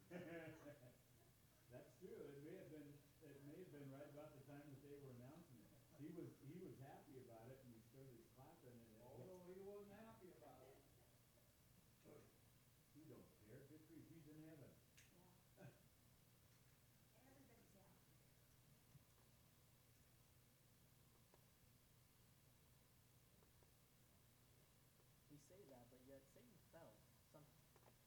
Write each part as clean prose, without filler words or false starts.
That's true. It may have been right about the time that they were announcing it. He was happy about it and he started clapping and it Although he wasn't happy about it. he don't care. Good grief, he's in heaven. Yeah. Everybody's happy. We say that, but yet Satan fell somehow. Like,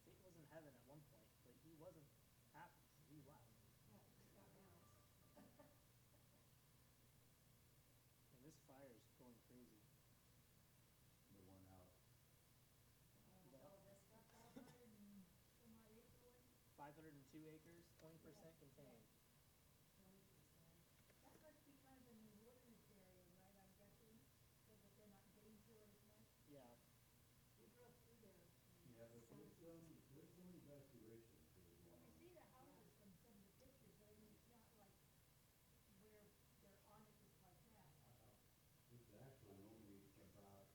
Satan was in heaven at one point, but he wasn't happy, so he left. Yeah, it just got announced. And this fire is going crazy. The one out. Oh, this got 500 and some odd acre one? 502 acres, 20% contained. 20%. That must be kind of in the wilderness area, right, I'm guessing, so that they're not getting to it as much? Yeah. We drove through there. Yeah, but there's some evacuations that are going I on. see the houses from some of the pictures, but I mean, it's not like where they're on it just like that. It's actually only about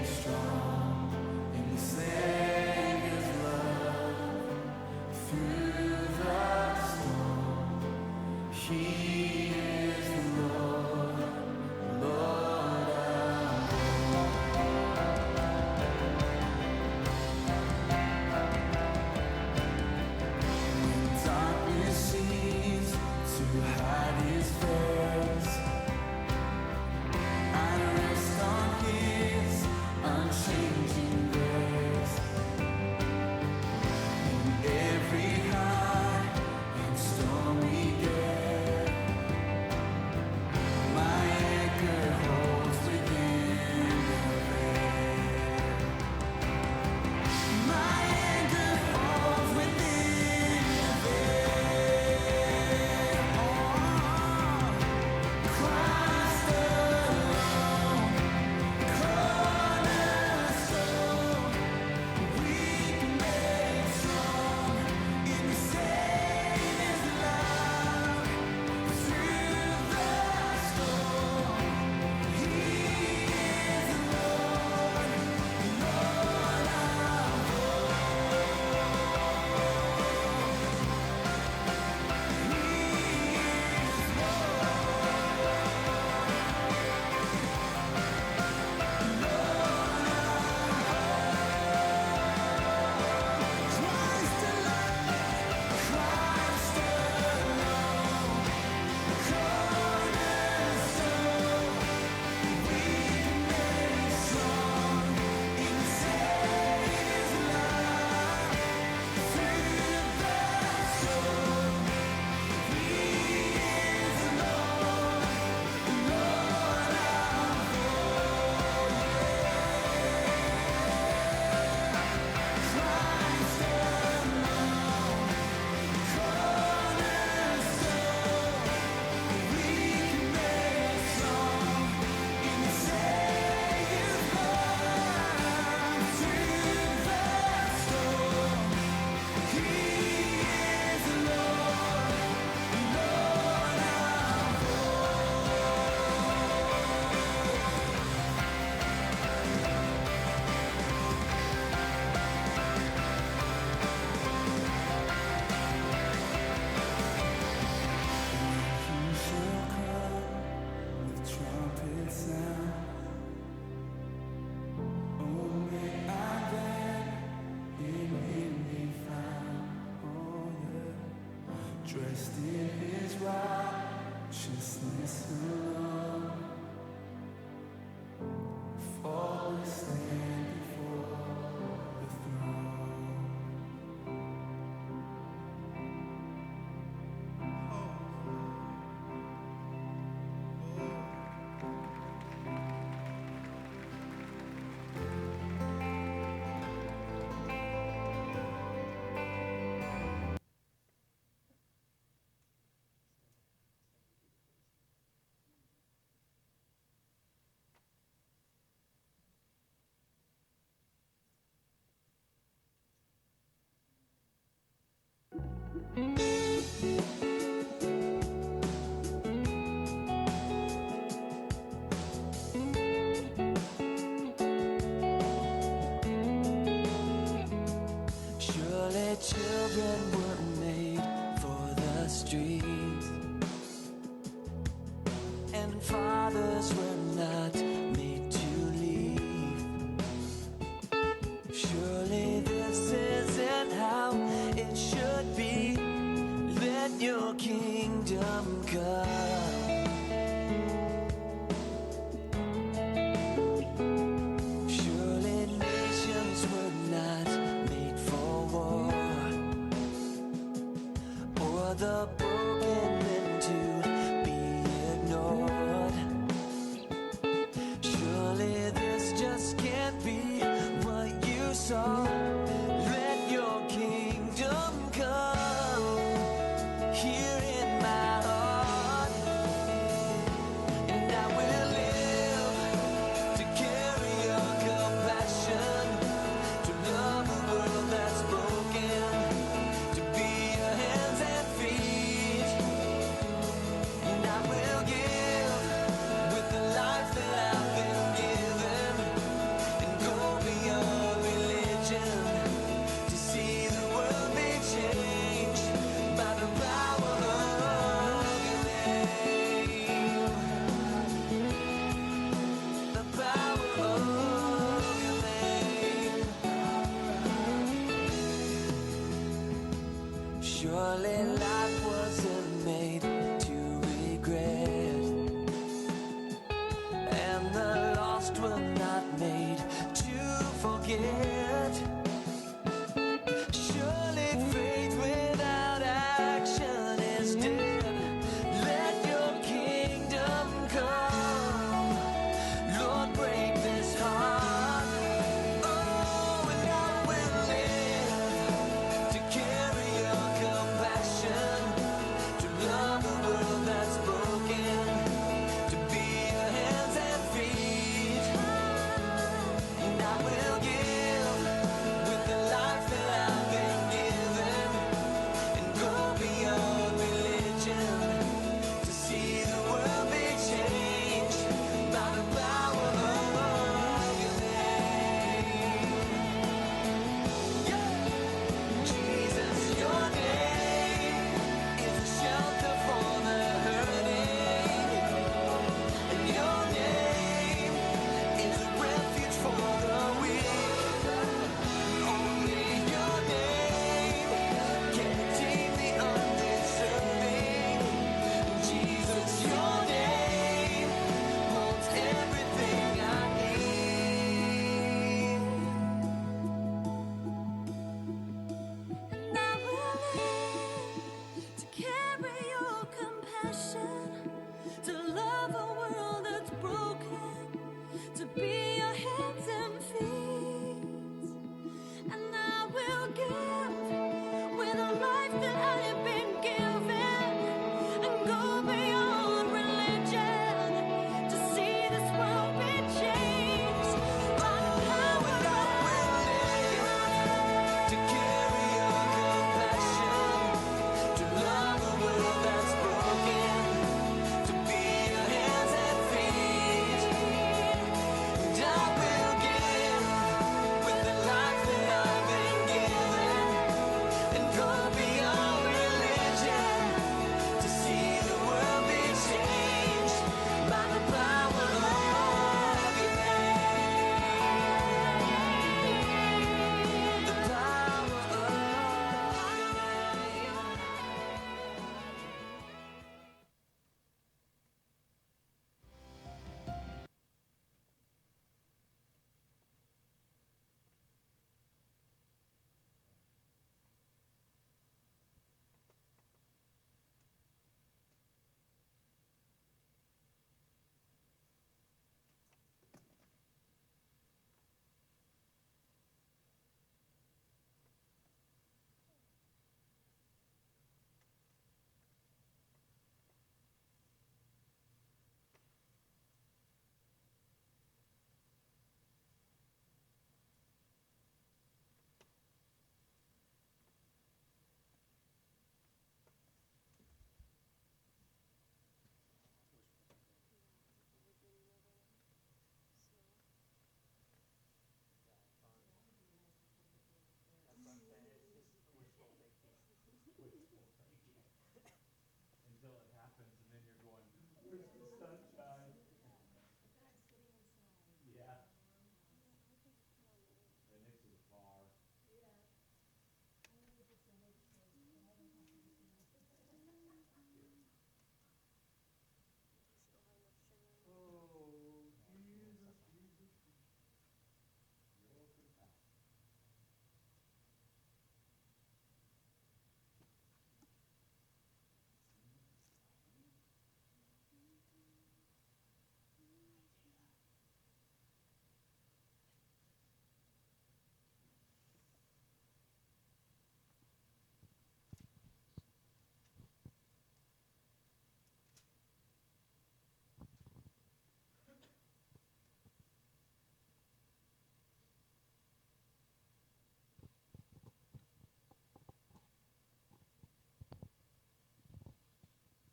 Strong in the same dressed in his righteousness alone. Faultless stand before the throne. Surely children were made for the streets, and fathers were not made to leave. Surely this isn't how it should be. Let your kingdom come. Surely nations were not made for war, or the broken men to be ignored. Surely this just can't be what you saw. Let your kingdom come here in my heart, and I will live to carry your compassion, to love a world that's broken, to be your hands and feet. And I will give with the life that I've been given, and go beyond religion to see the world be changed by the power of your name. The power of your name. Surely life wasn't made to regret, and the lost were not made to forget. Surely faith without action is dead. Let your kingdom come. Lord, break this heart. Oh, and I will live to carry your compassion, to love the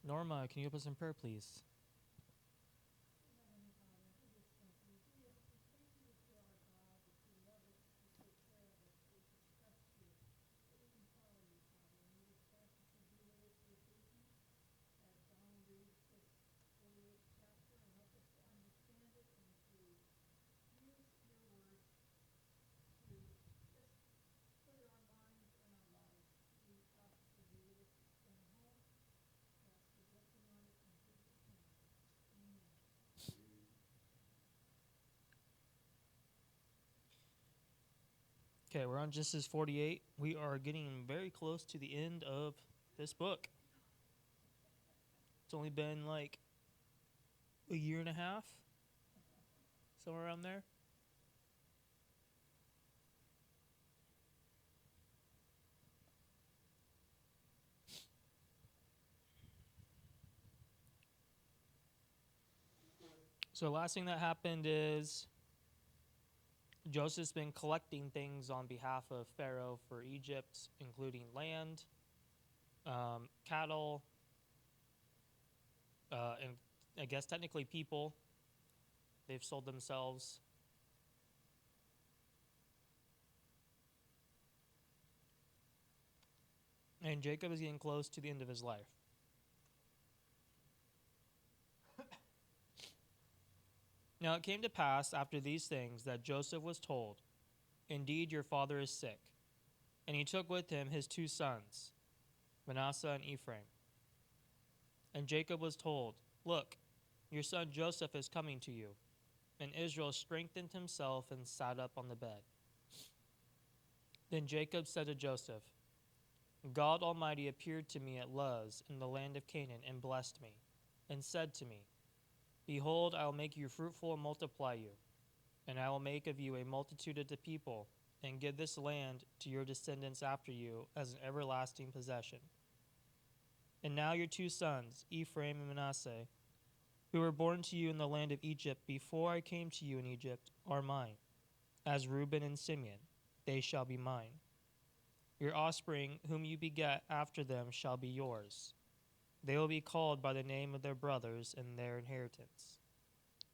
Norma, can you help us in prayer, please? Heavenly Father, we just thank you. We thank you that you're our God, that you love us, that you take care of us, that we can trust you, that we can follow you, Father. And we just ask that you be with us this evening as Don reads this 48th chapter and help us to understand it and to use your word to just further our minds and our lives. We ask that you be with us going home. We ask your blessing on it in Jesus' name. Amen. Okay, we're on Genesis 48. We are getting very close to the end of this book. It's only been like a year and a half, somewhere around there. So the last thing that happened is Joseph's been collecting things on behalf of Pharaoh for Egypt, including land, cattle, and I guess technically people. They've sold themselves. And Jacob is getting close to the end of his life. Now it came to pass after these things that Joseph was told, "Indeed, your father is sick." And he took with him his 2 sons, Manasseh and Ephraim. And Jacob was told, "Look, your son Joseph is coming to you." And Israel strengthened himself and sat up on the bed. Then Jacob said to Joseph, "God Almighty appeared to me at Luz in the land of Canaan and blessed me, and said to me, 'Behold, I will make you fruitful and multiply you, and I will make of you a multitude of the people, and give this land to your descendants after you as an everlasting possession.' And now your 2 sons, Ephraim and Manasseh, who were born to you in the land of Egypt before I came to you in Egypt, are mine. As Reuben and Simeon, they shall be mine. Your offspring, whom you beget after them, shall be yours. They will be called by the name of their brothers and their inheritance.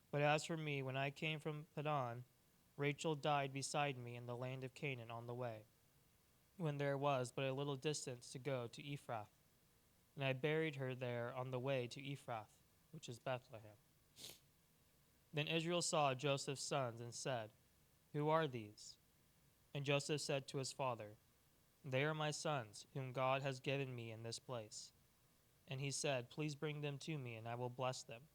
But as for me, when I came from Padan, Rachel died beside me in the land of Canaan on the way, when there was but a little distance to go to Ephrath. And I buried her there on the way to Ephrath, which is Bethlehem." Then Israel saw Joseph's sons and said, "Who are these?" And Joseph said to his father, "They are my sons, whom God has given me in this place." And he said, "Please bring them to me, and I will bless them."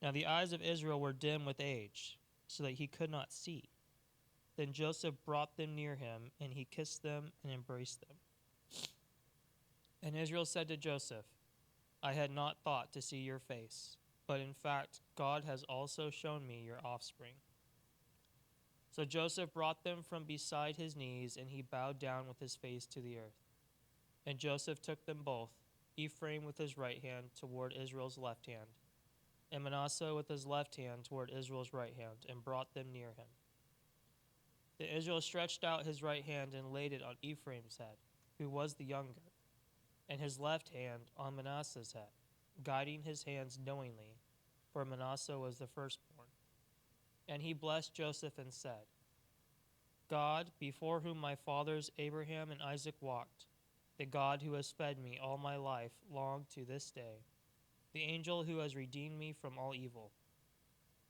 Now the eyes of Israel were dim with age, so that he could not see. Then Joseph brought them near him, and he kissed them and embraced them. And Israel said to Joseph, "I had not thought to see your face, but in fact God has also shown me your offspring." So Joseph brought them from beside his knees, and he bowed down with his face to the earth. And Joseph took them both, Ephraim with his right hand toward Israel's left hand, and Manasseh with his left hand toward Israel's right hand, and brought them near him. Then Israel stretched out his right hand and laid it on Ephraim's head, who was the younger, and his left hand on Manasseh's head, guiding his hands knowingly, for Manasseh was the firstborn. And he blessed Joseph and said, "God, before whom my fathers Abraham and Isaac walked, the God who has fed me all my life long to this day, the angel who has redeemed me from all evil,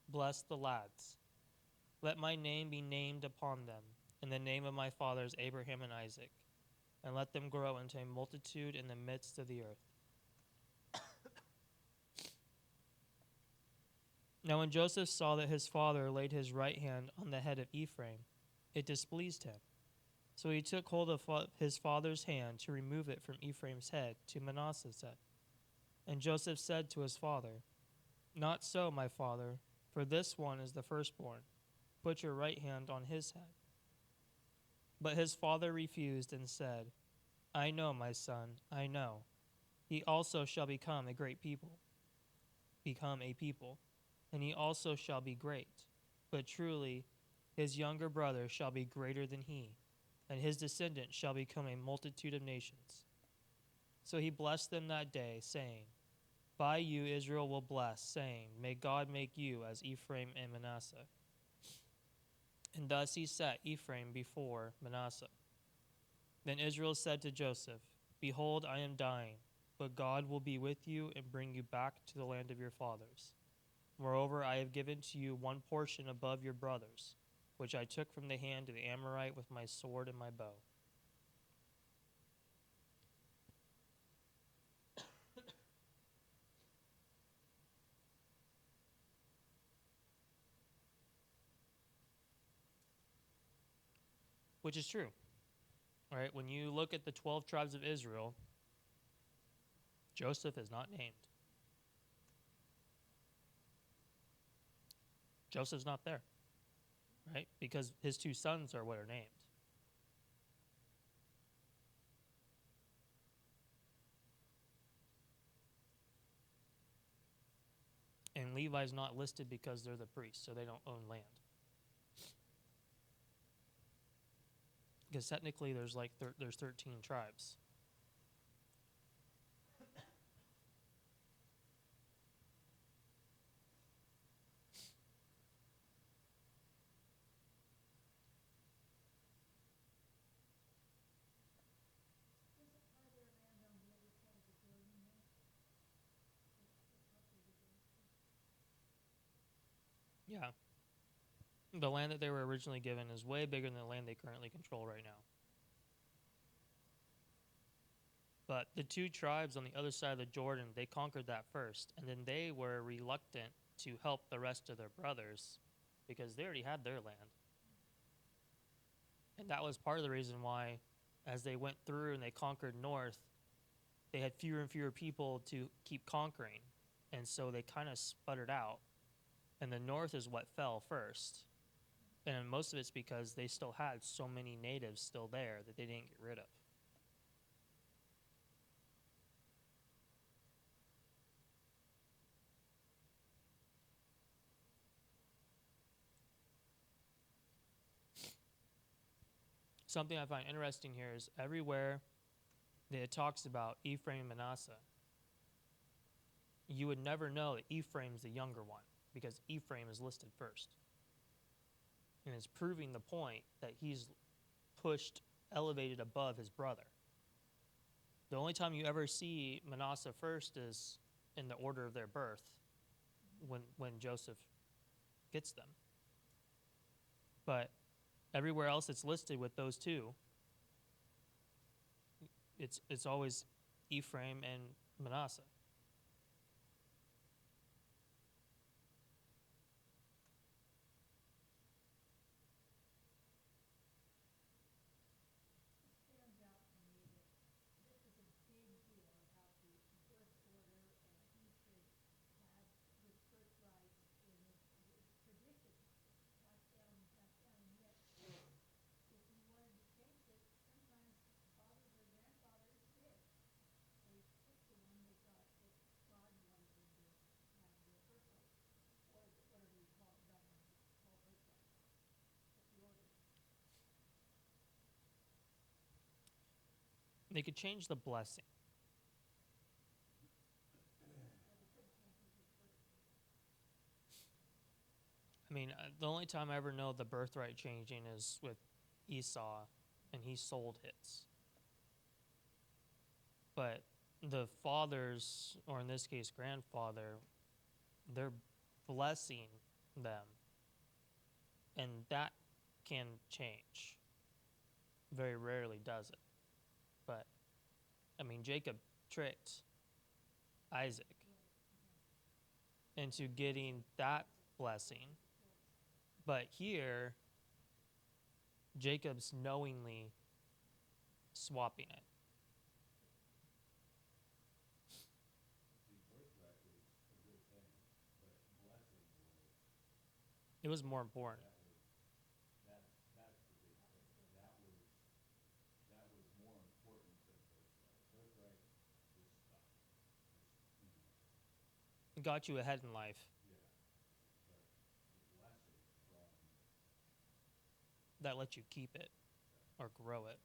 bless the lads. Let my name be named upon them, in the name of my fathers Abraham and Isaac, and let them grow into a multitude in the midst of the earth." Now when Joseph saw that his father laid his right hand on the head of Ephraim, it displeased him. So he took hold of his father's hand to remove it from Ephraim's head to Manasseh's head. And Joseph said to his father, "Not so, my father, for this one is the firstborn. Put your right hand on his head." But his father refused and said, "I know, my son, I know. He also shall become a people, and he also shall be great. But truly, his younger brother shall be greater than he, and his descendant shall become a multitude of nations." So he blessed them that day, saying, by you Israel will bless, saying, may God make you as Ephraim and Manasseh. And thus he set Ephraim before Manasseh. Then Israel said to Joseph, behold, I am dying, but God will be with you and bring you back to the land of your fathers. Moreover, I have given to you one portion above your brothers, which I took from the hand of the Amorite with my sword and my bow. Which is true, right? When you look at the 12 tribes of Israel, Joseph is not named. Joseph's not there, right? Because his two sons are what are named. And Levi's not listed because they're the priests, so they don't own land. Because technically there's there's 13 tribes. Isn't part of their land on the other side of the Jordan there? That's how big it is. Yeah. The land that they were originally given is way bigger than the land they currently control right now. But the two tribes on the other side of the Jordan, they conquered that first, and then they were reluctant to help the rest of their brothers because they already had their land. And that was part of the reason why, as they went through and they conquered north, they had fewer and fewer people to keep conquering. And so they kind of sputtered out. And the north is what fell first. And most of it's because they still had so many natives still there that they didn't get rid of. Something I find interesting here is everywhere that it talks about Ephraim and Manasseh, you would never know that Ephraim's the younger one because Ephraim is listed first. And it's proving the point that he's elevated above his brother. The only time you ever see Manasseh first is in the order of their birth when Joseph gets them. But everywhere else it's listed with those two, it's always Ephraim and Manasseh. Stands out to me that this is a big deal about the birth order, and Ephraim had this birthright in his tradition, passed down and passed down, and yet if you wanted to change it, sometimes fathers or grandfathers did. They took the one they thought that God wanted them to have their birthright, or whatever you call it, God wanted to call birthright, but the order. They could change the blessing. I mean, the only time I ever know the birthright changing is with Esau, and he sold his. But the fathers, or in this case, grandfather, they're blessing them, and that can change. Very rarely does it. But, I mean, Jacob tricked Isaac into getting that blessing. But here, Jacob's knowingly swapping it. See, birthright was a good thing, but blessing was, It was more important. that's the big thing. That was more important than birthright. Birthright was stuff. It got you ahead in life. Yeah. But the blessing from, That lets you keep it or grow it.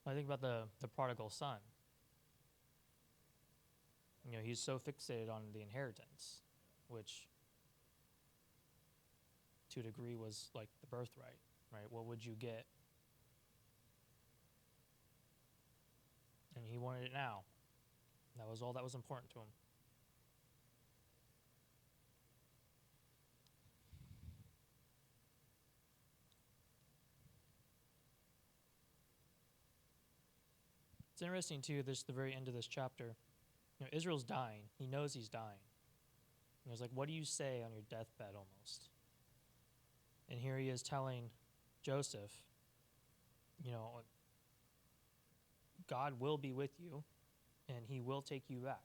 I think about the prodigal son. You know, he's so fixated on the inheritance, which to a degree was like the birthright, right? What would you get? And he wanted it now. That was all that was important to him. It's interesting too, this the very end of this chapter. You know, Israel's dying. He knows he's dying. And he's like, what do you say on your deathbed almost? And here he is telling Joseph, you know, God will be with you and he will take you back.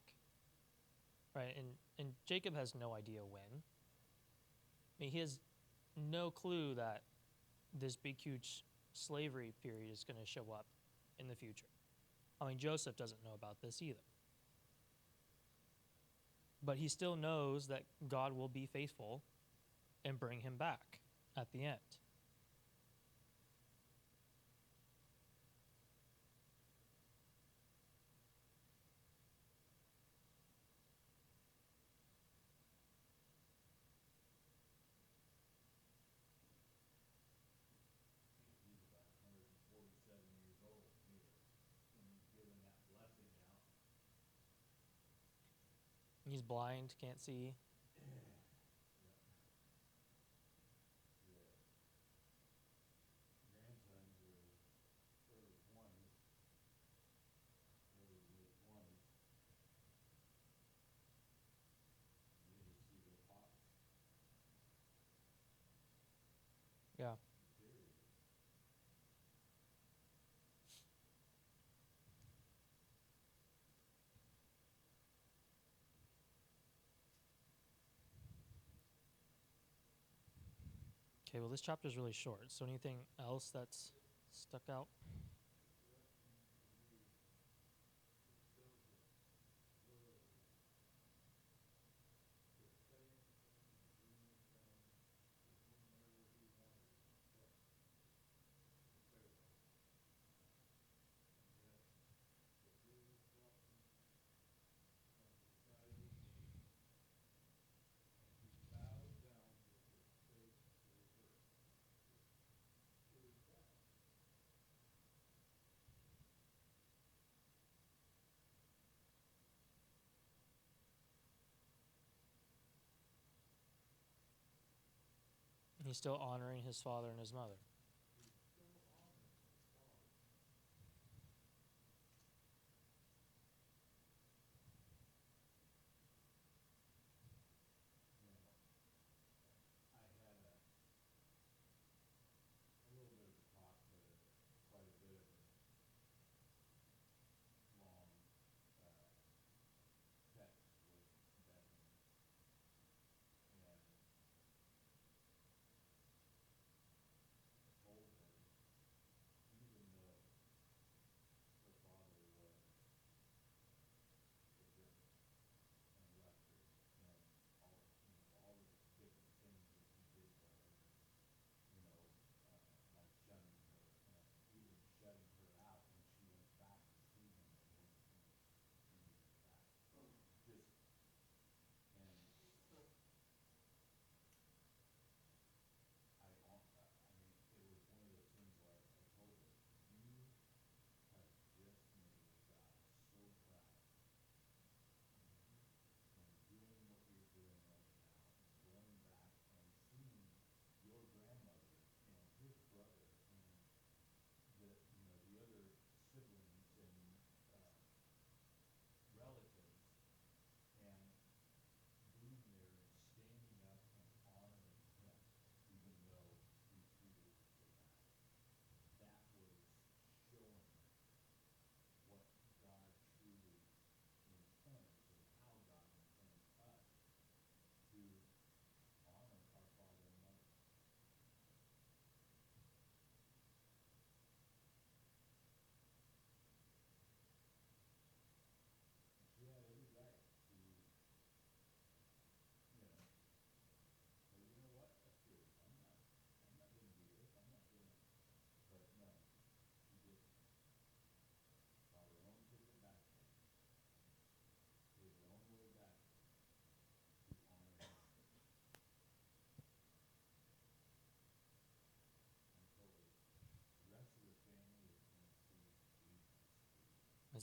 Right? And Jacob has no idea when. I mean, he has no clue that this big, huge slavery period is going to show up in the future. I mean, Joseph doesn't know about this either. But he still knows that God will be faithful and bring him back at the end. He's about 147 years old here when he's giving that blessing out. He's blind, can't see. Grandsons are early 20s, early to mid 20s. And then you see their pops. Yeah. Period. Okay, well, this chapter is really short. So anything else that's stuck out? He's still honoring his father and his mother. I had a little bit of a talk, but quite a bit of a long text with Bethany. And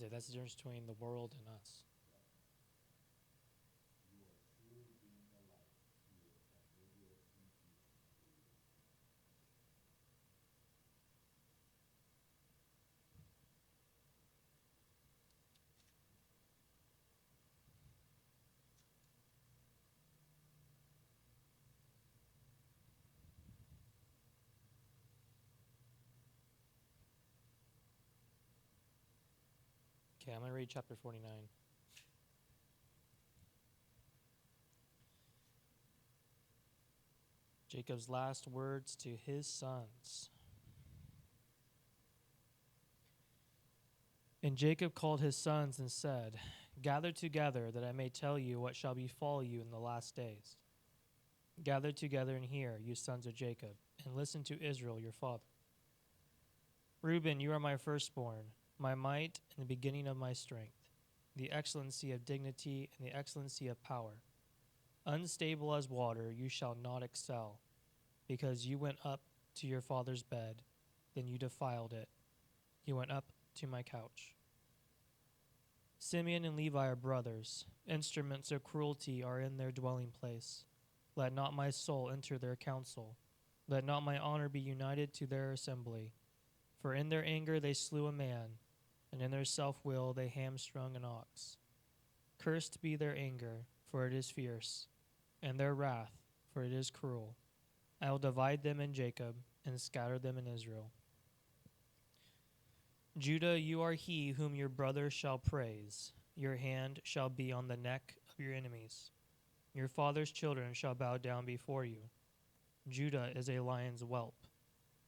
say that's the difference between the world and us. You are truly being the light here that liveth in you. Okay, I'm going to read chapter 49. Jacob's last words to his sons. And Jacob called his sons and said, Gather together, that I may tell you what shall befall you in the last days. Gather together and hear, you sons of Jacob, and listen to Israel your father. Reuben, you are my firstborn, my might and the beginning of my strength, the excellency of dignity and the excellency of power. Unstable as water, you shall not excel, because you went up to your father's bed, then you defiled it. You went up to my couch. Simeon and Levi are brothers. Instruments of cruelty are in their dwelling place. Let not my soul enter their council. Let not my honor be united to their assembly. For in their anger they slew a man, and in their self-will they hamstrung an ox. Cursed be their anger, for it is fierce, and their wrath, for it is cruel. I will divide them in Jacob, and scatter them in Israel. Judah, you are he whom your brother shall praise. Your hand shall be on the neck of your enemies. Your father's children shall bow down before you. Judah is a lion's whelp.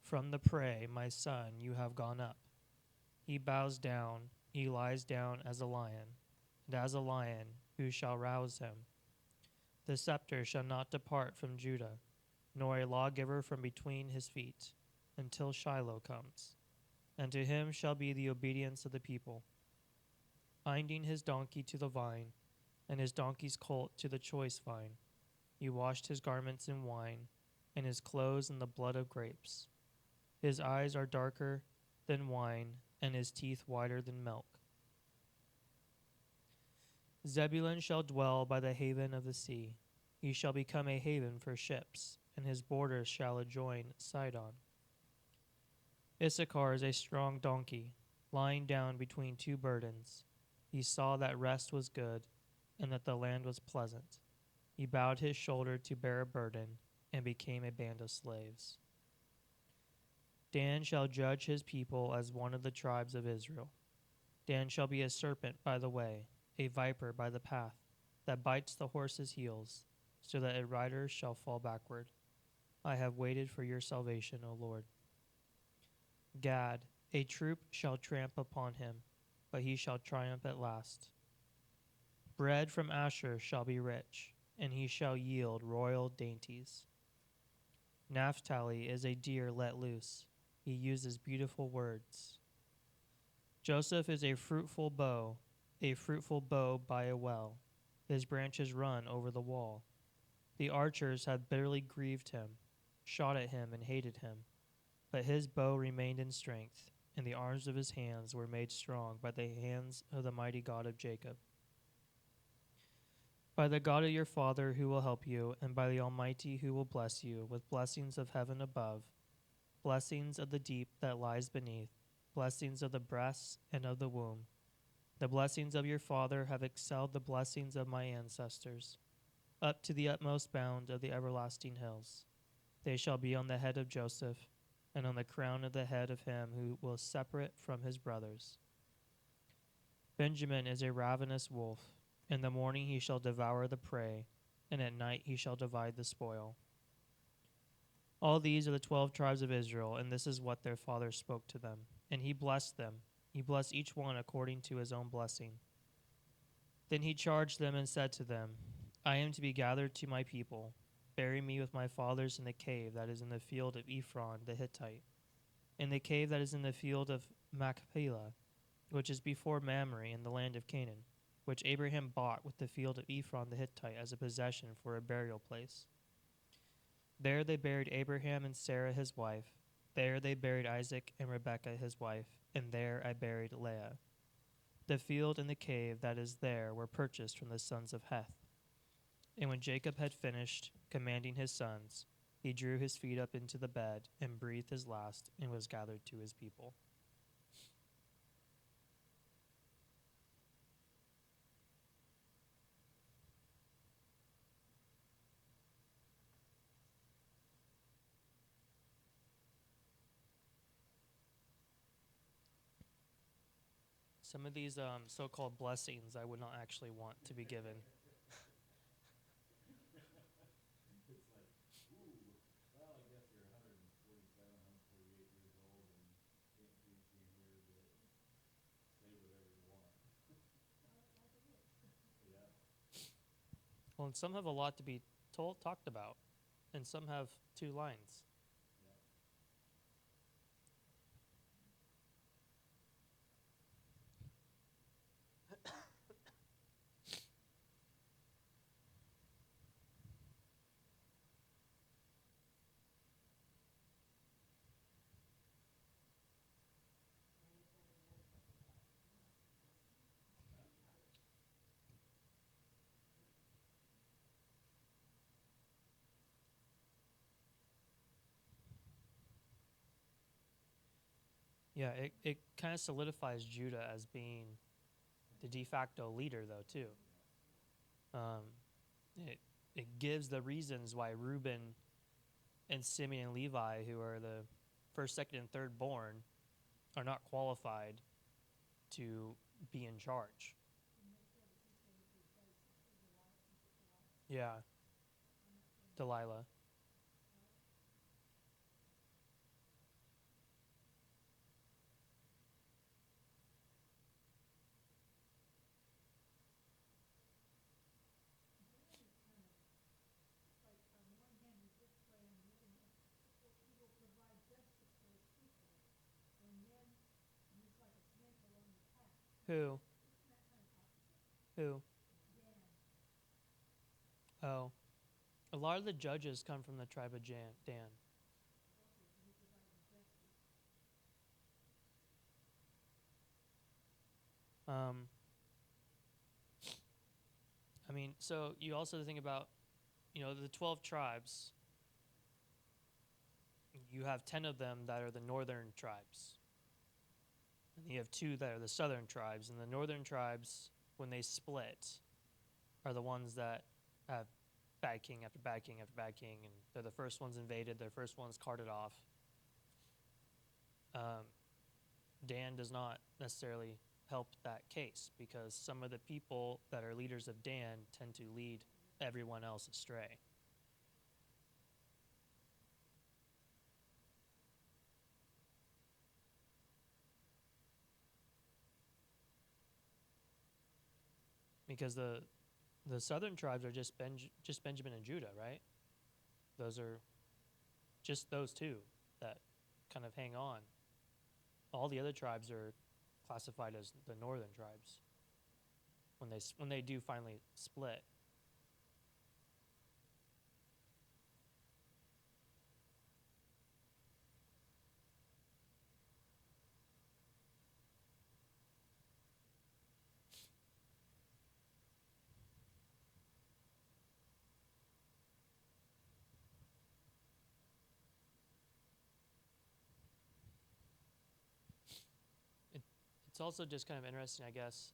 From the prey, my son, you have gone up. He bows down, he lies down as a lion, and as a lion, who shall rouse him? The scepter shall not depart from Judah, nor a lawgiver from between his feet, until Shiloh comes. And to him shall be the obedience of the people. Binding his donkey to the vine, and his donkey's colt to the choice vine. He washed his garments in wine, and his clothes in the blood of grapes. His eyes are darker than wine, and his teeth whiter than milk. Zebulun shall dwell by the haven of the sea. He shall become a haven for ships, and his borders shall adjoin Sidon. Issachar is a strong donkey, lying down between two burdens. He saw that rest was good, and that the land was pleasant. He bowed his shoulder to bear a burden, and became a band of slaves. Dan shall judge his people as one of the tribes of Israel. Dan shall be a serpent by the way, a viper by the path, that bites the horse's heels, so that a rider shall fall backward. I have waited for your salvation, O Lord. Gad, a troop shall tramp upon him, but he shall triumph at last. Bread from Asher shall be rich, and he shall yield royal dainties. Naphtali is a deer let loose. He uses beautiful words. Joseph is a fruitful bow by a well. His branches run over the wall. The archers have bitterly grieved him, shot at him and hated him. But his bow remained in strength, and the arms of his hands were made strong by the hands of the mighty God of Jacob. By the God of your father who will help you, and by the Almighty who will bless you with blessings of heaven above, blessings of the deep that lies beneath, blessings of the breasts and of the womb. The blessings of your father have excelled the blessings of my ancestors, up to the utmost bound of the everlasting hills. They shall be on the head of Joseph, and on the crown of the head of him who will separate from his brothers. Benjamin is a ravenous wolf. In the morning he shall devour the prey, and at night he shall divide the spoil. All these are the 12 tribes of Israel, and this is what their father spoke to them. And he blessed them. He blessed each one according to his own blessing. Then he charged them and said to them, I am to be gathered to my people. Bury me with my fathers in the cave that is in the field of Ephron the Hittite, in the cave that is in the field of Machpelah, which is before Mamre in the land of Canaan, which Abraham bought with the field of Ephron the Hittite as a possession for a burial place. There they buried Abraham and Sarah his wife. There they buried Isaac and Rebekah his wife, and there I buried Leah. The field and the cave that is there were purchased from the sons of Heth. And when Jacob had finished commanding his sons, he drew his feet up into the bed and breathed his last and was gathered to his people. Some of these so-called blessings I would not actually want to be given. It's like, ooh, well, I guess you're 147, 148 years old and can't be here to say whatever you want. Yeah. Well, and some have a lot to be talked about, and some have 2 lines. Yeah. Yeah, it kind of solidifies Judah as being the de facto leader, though, too. It it gives the reasons why Reuben and Simeon and Levi, who are the first, second, and third born, are not qualified to be in charge. Yeah, Delilah. Who? Who? Oh, a lot of the judges come from the tribe of Dan. Um, I mean, so you also think about, the 12 tribes. You have 10 of them that are the northern tribes. And you have 2 that are the southern tribes. And the northern tribes, when they split, are the ones that have bad king after bad king after bad king. And they're the first ones invaded, they're the first ones carted off. Dan does not necessarily help that case because some of the people that are leaders of Dan tend to lead everyone else astray. Because the southern tribes are just Benjamin and Judah, right? Those are just those 2 that kind of hang on. All the other tribes are classified as the northern tribes when they do finally split. It's also just kind of interesting, I guess,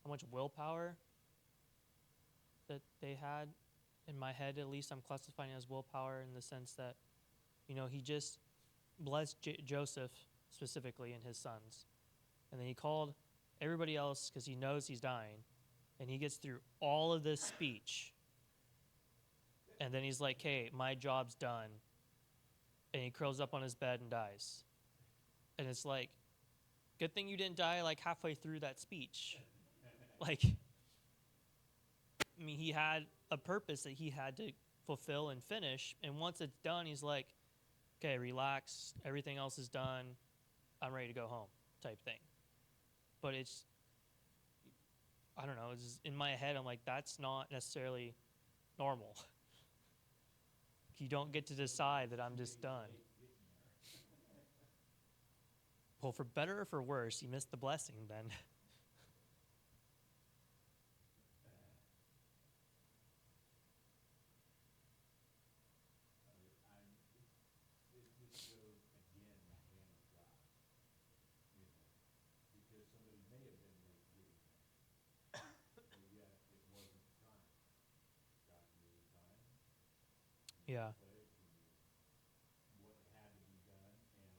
how much willpower that they had. In my head, at least, I'm classifying it as willpower in the sense that, he just blessed Joseph specifically and his sons. And then he called everybody else because he knows he's dying. And he gets through all of this speech. And then he's like, hey, my job's done. And he curls up on his bed and dies. And it's like, good thing you didn't die like halfway through that speech. Like, I mean, he had a purpose that he had to fulfill and finish. And once it's done, he's like, okay, relax. Everything else is done. I'm ready to go home type thing. But it's, I don't know, it's in my head, I'm like, that's not necessarily normal. You don't get to decide that I'm just done. Well, for better or for worse, you missed the blessing then. It just shows again the hand of God in that, because somebody may have been late getting there, but yet it wasn't time. God knew the time. Yeah. But he knew what had to be done, and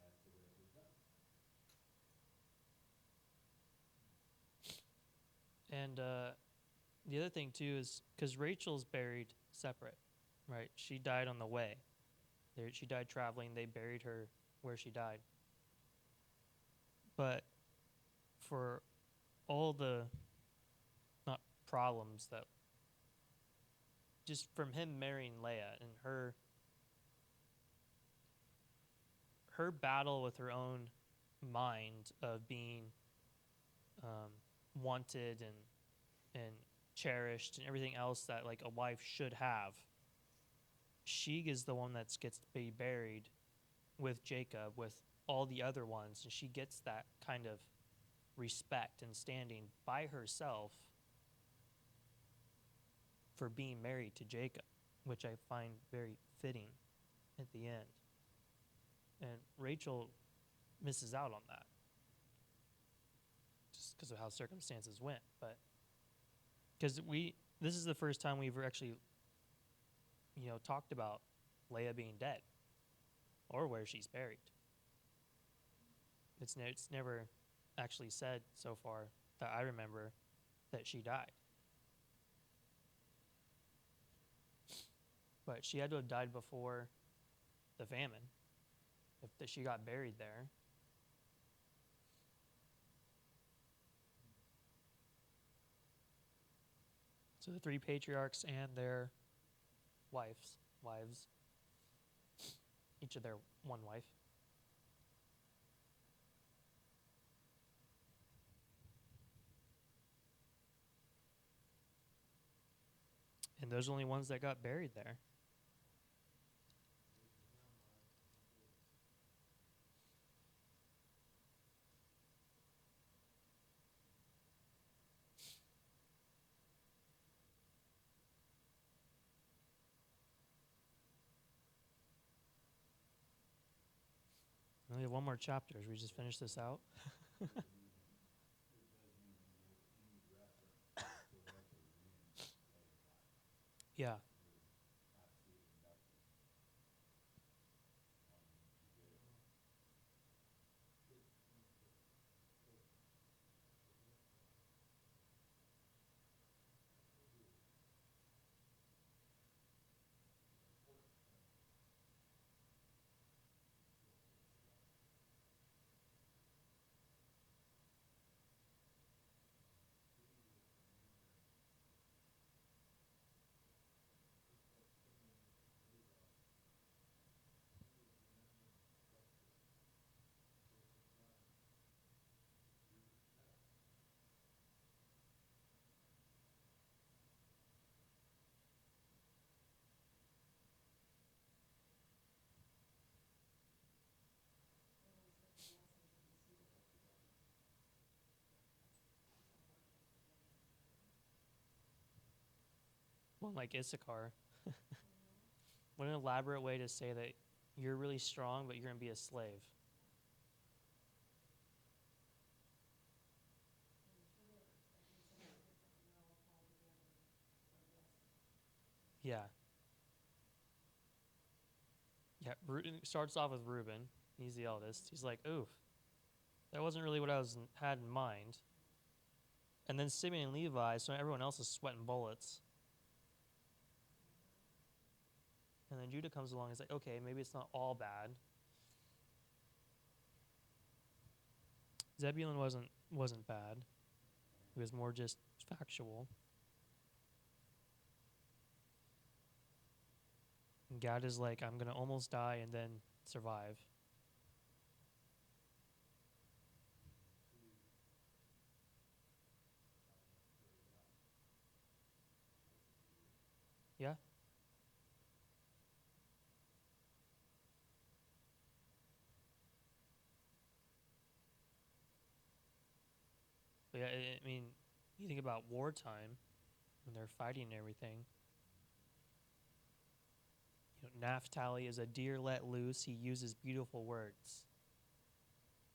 that's the way it was done. And the other thing too is because Rachel's buried separate, right? She died on the way. She died traveling. They buried her where she died. But for all the not problems that just from him marrying Leia and her battle with her own mind of being wanted and cherished and everything else that like a wife should have. She is the one that gets to be buried with Jacob, with all the other ones, and she gets that kind of respect and standing by herself for being married to Jacob, which I find very fitting at the end. And Rachel misses out on that just because of how circumstances went. But because this is the first time we've actually, talked about Leia being dead or where she's buried. It's never actually said so far that I remember that she died. But she had to have died before the famine, if she got buried there. So the three patriarchs and their wives, each of their one wife. And those are the only ones that got buried there. We have one more chapter. Should we just finish this out? It doesn't even give any reference whatsoever when Leia died. Yeah. There's absolutely nothing on when she did it. Well, like Issachar. What an elaborate way to say that you're really strong, but you're going to be a slave. Yeah. Yeah, it starts off with Reuben. He's the eldest. He's like, oof, that wasn't really what I had in mind. And then Simeon and Levi, so everyone else is sweating bullets. And then Judah comes along and is like, okay, maybe it's not all bad. Zebulun wasn't bad. It was more just factual. And Gad is like, I'm going to almost die and then survive. Yeah? I mean, you think about wartime when they're fighting and everything. You know, Naphtali is a deer let loose. He uses beautiful words.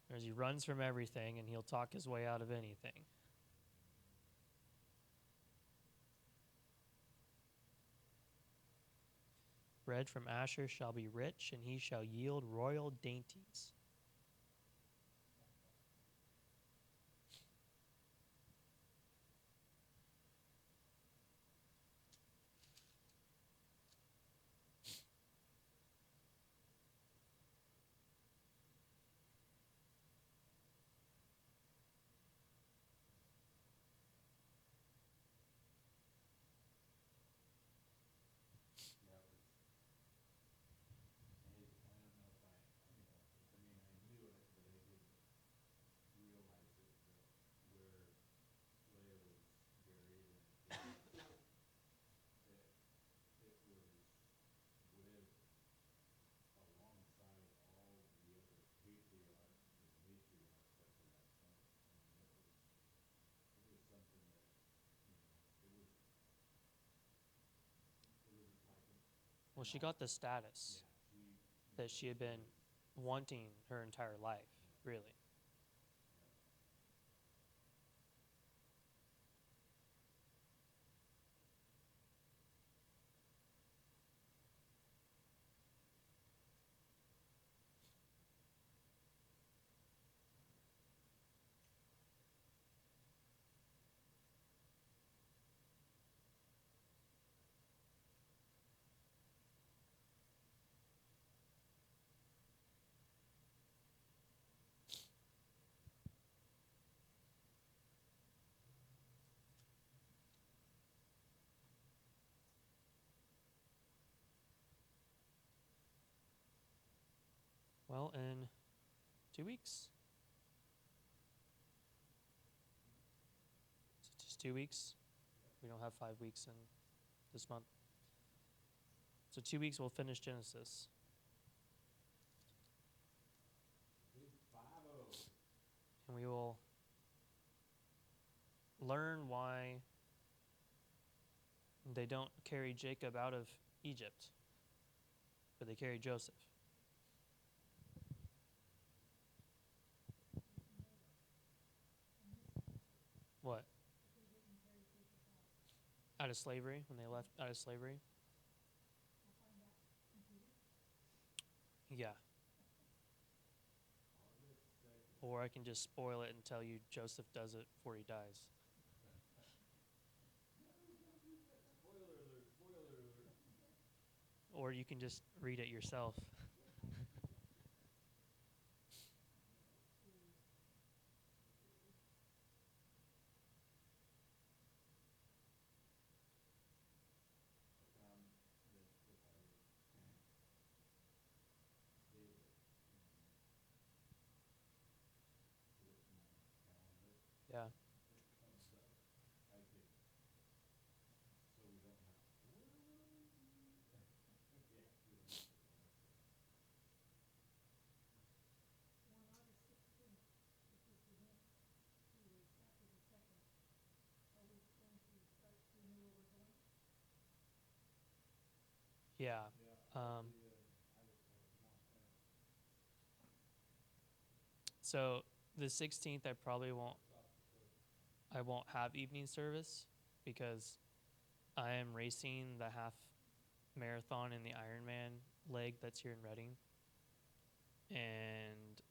Whereas he runs from everything and he'll talk his way out of anything. Bread from Asher shall be rich, and he shall yield royal dainties. That was, I don't know if I, I mean, I knew it, but I didn't realize it, where Leah was buried, and that it was with, alongside all the other patriarchs and matriarchs up to that point. I mean, it was something that, it was like, Well, she got the status yeah, that she had been wanting her entire life, really. Well, in 2 weeks. Is it just 2 weeks? We don't have 5 weeks in this month. So 2 weeks we'll finish Genesis. big 5-0. And we will learn why they don't carry Jacob out of Egypt, but they carry Joseph. What? Out of slavery, when they left out of slavery? Yeah. Or I can just spoil it and tell you Joseph does it before he dies. Spoiler alert, spoiler alert. Or you can just read it yourself. Yeah. On August 16th, which is the next 2 weeks after the second, are we going to start, do you know where we're going? Yeah. So the 16th, I won't have evening service because I am racing the half marathon in the Ironman leg that's here in Reading. And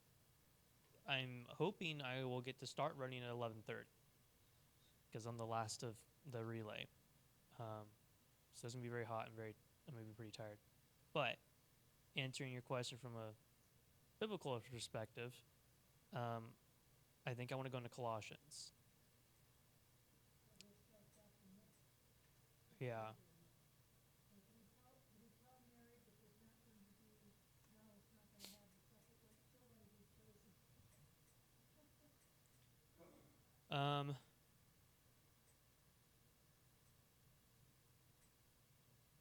I'm hoping I will get to start running at 11:30 because I'm the last of the relay. So it's going to be very hot and I'm going to be pretty tired. But answering your question from a biblical perspective, I think I want to go into Colossians. So we'll start that the next. Yeah. And did he tell Mary that there's not going to be, no, it's not going to have the second one, it's still going to be chosen.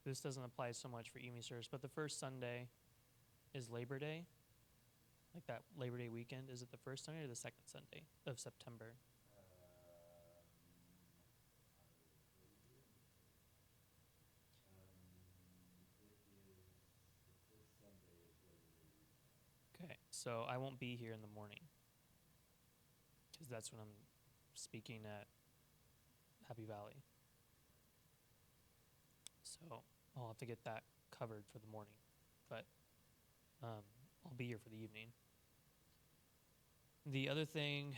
This doesn't apply so much for evening service, but the first Sunday is Labor Day. Like that Labor Day weekend. Is it the first Sunday or the second Sunday of September? So I won't be here in the morning because that's when I'm speaking at Happy Valley. So I'll have to get that covered for the morning, but I'll be here for the evening. The other thing,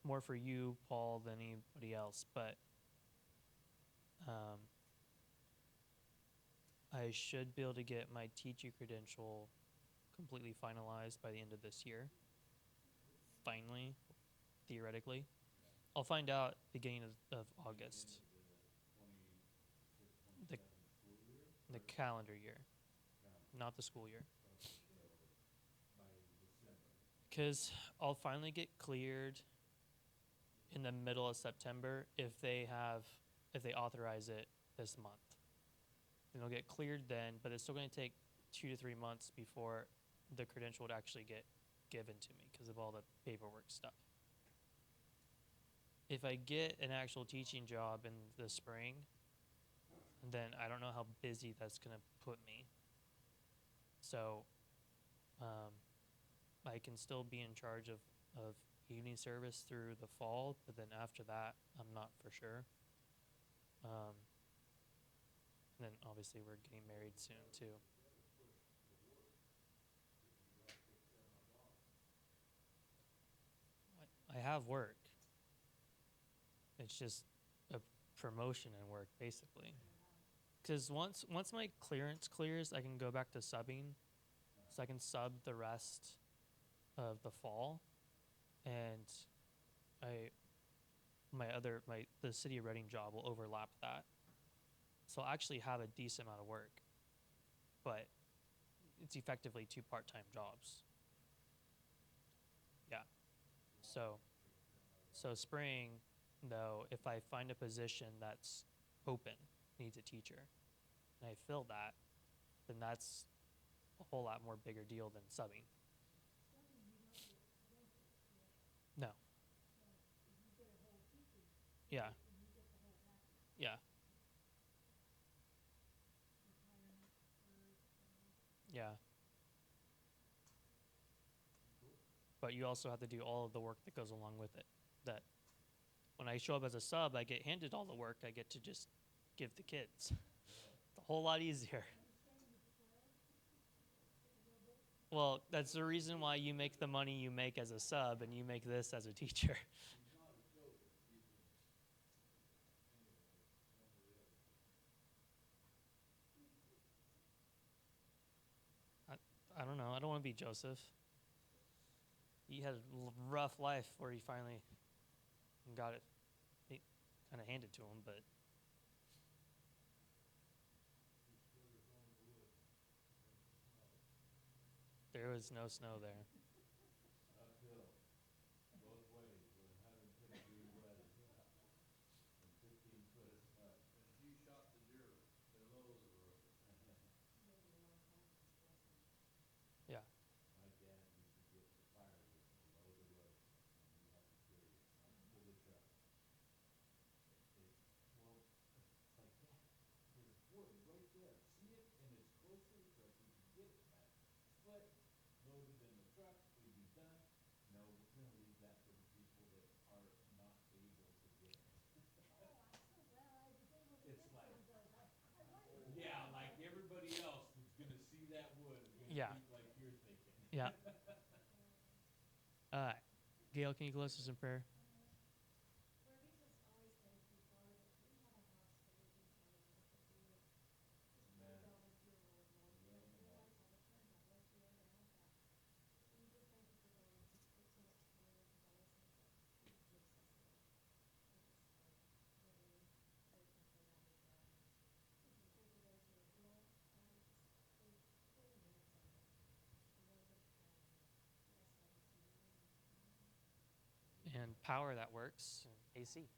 more for you, Paul, than anybody else, but I should be able to get my teacher credential completely finalized by the end of this year. Finally, theoretically. I'll find out beginning of August. The, the calendar year, not the school year. Because I'll finally get cleared in the middle of September if they authorize it this month. Then it'll get cleared then, but it's still going to take 2 to 3 months before the credential would actually get given to me because of all the paperwork stuff. If I get an actual teaching job in the spring, then I don't know how busy that's going to put me. So I can still be in charge of evening service through the fall, but then after that, I'm not for sure. And then obviously we're getting married soon too. I have work. It's just a promotion and work basically. Because once my clearance clears, I can go back to subbing. So I can sub the rest of the fall, and the city of Reading job will overlap that. So I'll actually have a decent amount of work, but it's effectively 2 part-time jobs. Yeah. So spring, though, if I find a position that's open, needs a teacher, and I fill that, then that's a whole lot more bigger deal than subbing. No. Yeah. Yeah. Yeah. But you also have to do all of the work that goes along with it. That when I show up as a sub, I get handed all the work. I get to just give the kids. It's a whole lot easier. Well, that's the reason why you make the money you make as a sub and you make this as a teacher. I don't know. I don't want to be Joseph. He had a rough life where he finally got it kind of handed to him, but there was no snow there. Uphill, both ways, with 110-degree weather and 15 foot of snow. As you shot the deer below the road. Yeah. My dad used to get the firewood below the road, and you have to carry it up to the truck. Well, it's like, Dad, there's wood right there. See it? And it's closer, so if we can get it back, split, loaded in the truck, we'd be done. No, we're gonna leave that for the people that are not able to get it. It's like, yeah, like everybody else that's gonna see that wood is gonna Yeah. think like you're thinking. Yeah. All right. Gail, can you close us in prayer? And power that works, and AC.